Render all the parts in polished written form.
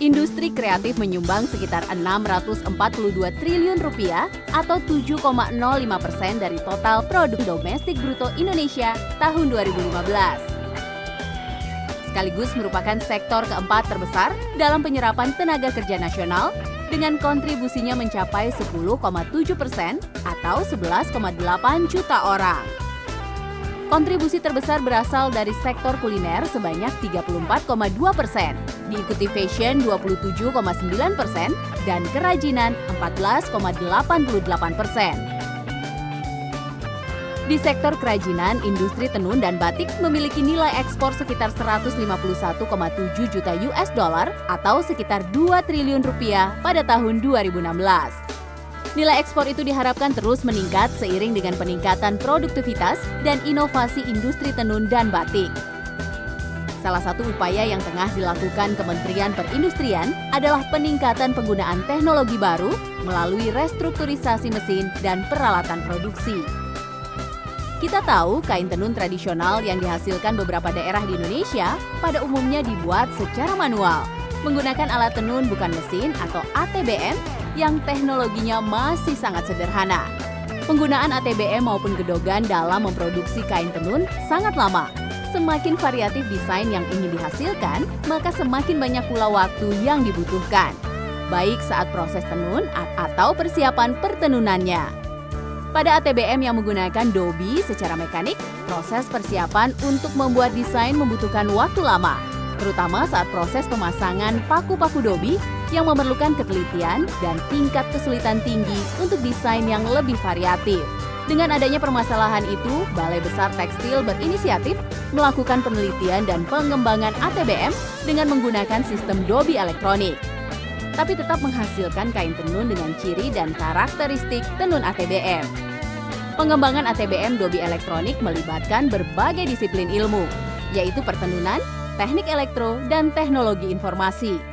Industri kreatif menyumbang sekitar 642 triliun rupiah atau 7,05% dari total produk domestik bruto Indonesia tahun 2015. Sekaligus merupakan sektor keempat terbesar dalam penyerapan tenaga kerja nasional dengan kontribusinya mencapai 10,7% atau 11,8 juta orang. Kontribusi terbesar berasal dari sektor kuliner sebanyak 34,2%, diikuti fashion 27,9% dan kerajinan 14,88%. Di sektor kerajinan, industri tenun dan batik memiliki nilai ekspor sekitar 151,7 juta US dollar atau sekitar 2 triliun rupiah pada tahun 2016. Nilai ekspor itu diharapkan terus meningkat seiring dengan peningkatan produktivitas dan inovasi industri tenun dan batik. Salah satu upaya yang tengah dilakukan Kementerian Perindustrian adalah peningkatan penggunaan teknologi baru melalui restrukturisasi mesin dan peralatan produksi. Kita tahu kain tenun tradisional yang dihasilkan beberapa daerah di Indonesia pada umumnya dibuat secara manual, menggunakan alat tenun bukan mesin atau ATBM yang teknologinya masih sangat sederhana. Penggunaan ATBM maupun gedogan dalam memproduksi kain tenun sangat lama. Semakin variatif desain yang ingin dihasilkan, maka semakin banyak pula waktu yang dibutuhkan, baik saat proses tenun atau persiapan pertenunannya. Pada ATBM yang menggunakan dobi secara mekanik, proses persiapan untuk membuat desain membutuhkan waktu lama, terutama saat proses pemasangan paku-paku dobi yang memerlukan ketelitian dan tingkat kesulitan tinggi untuk desain yang lebih variatif. Dengan adanya permasalahan itu, Balai Besar Tekstil berinisiatif melakukan penelitian dan pengembangan ATBM dengan menggunakan sistem dobi elektronik, tapi tetap menghasilkan kain tenun dengan ciri dan karakteristik tenun ATBM. Pengembangan ATBM dobi elektronik melibatkan berbagai disiplin ilmu, yaitu pertenunan, teknik elektro, dan teknologi informasi.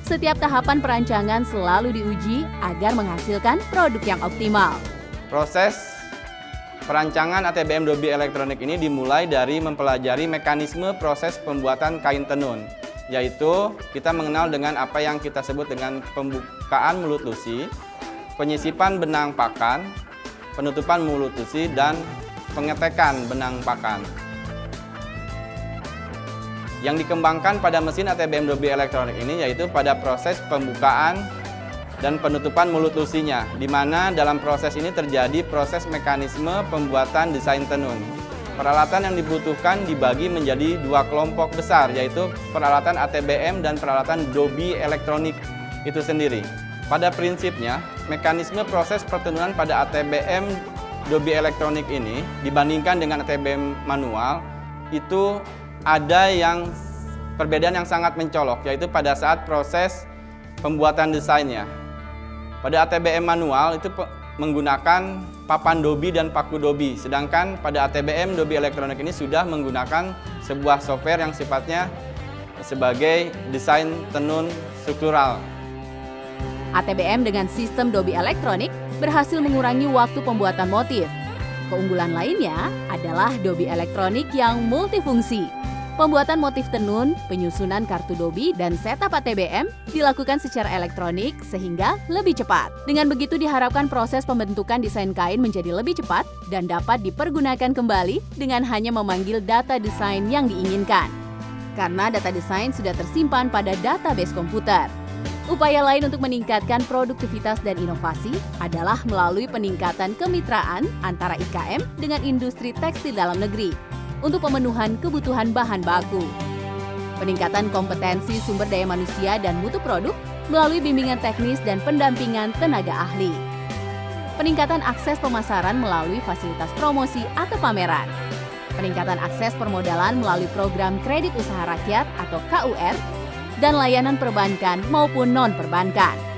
Setiap tahapan perancangan selalu diuji agar menghasilkan produk yang optimal. Proses perancangan ATBM dobi elektronik ini dimulai dari mempelajari mekanisme proses pembuatan kain tenun, yaitu kita mengenal dengan apa yang kita sebut dengan pembukaan mulut lusi, penyisipan benang pakan, penutupan mulut lusi, dan pengetekan benang pakan. Yang dikembangkan pada mesin ATBM dobi elektronik ini yaitu pada proses pembukaan dan penutupan mulut lusinya, di mana dalam proses ini terjadi proses mekanisme pembuatan desain tenun. Peralatan yang dibutuhkan dibagi menjadi dua kelompok besar, yaitu peralatan ATBM dan peralatan dobi elektronik itu sendiri. Pada prinsipnya, mekanisme proses pertenunan pada ATBM dobi elektronik ini dibandingkan dengan ATBM manual itu ada yang perbedaan yang sangat mencolok, yaitu pada saat proses pembuatan desainnya. Pada ATBM manual itu menggunakan papan dobi dan paku dobi, sedangkan pada ATBM dobi elektronik ini sudah menggunakan sebuah software yang sifatnya sebagai desain tenun struktural. ATBM dengan sistem dobi elektronik berhasil mengurangi waktu pembuatan motif. Keunggulan lainnya adalah dobi elektronik yang multifungsi. Pembuatan motif tenun, penyusunan kartu dobi, dan setup ATBM dilakukan secara elektronik sehingga lebih cepat. Dengan begitu diharapkan proses pembentukan desain kain menjadi lebih cepat dan dapat dipergunakan kembali dengan hanya memanggil data desain yang diinginkan. Karena data desain sudah tersimpan pada database komputer. Upaya lain untuk meningkatkan produktivitas dan inovasi adalah melalui peningkatan kemitraan antara IKM dengan industri tekstil dalam negeri untuk pemenuhan kebutuhan bahan baku. Peningkatan kompetensi sumber daya manusia dan mutu produk melalui bimbingan teknis dan pendampingan tenaga ahli. Peningkatan akses pemasaran melalui fasilitas promosi atau pameran. Peningkatan akses permodalan melalui program kredit usaha rakyat atau KUR, dan layanan perbankan maupun non-perbankan.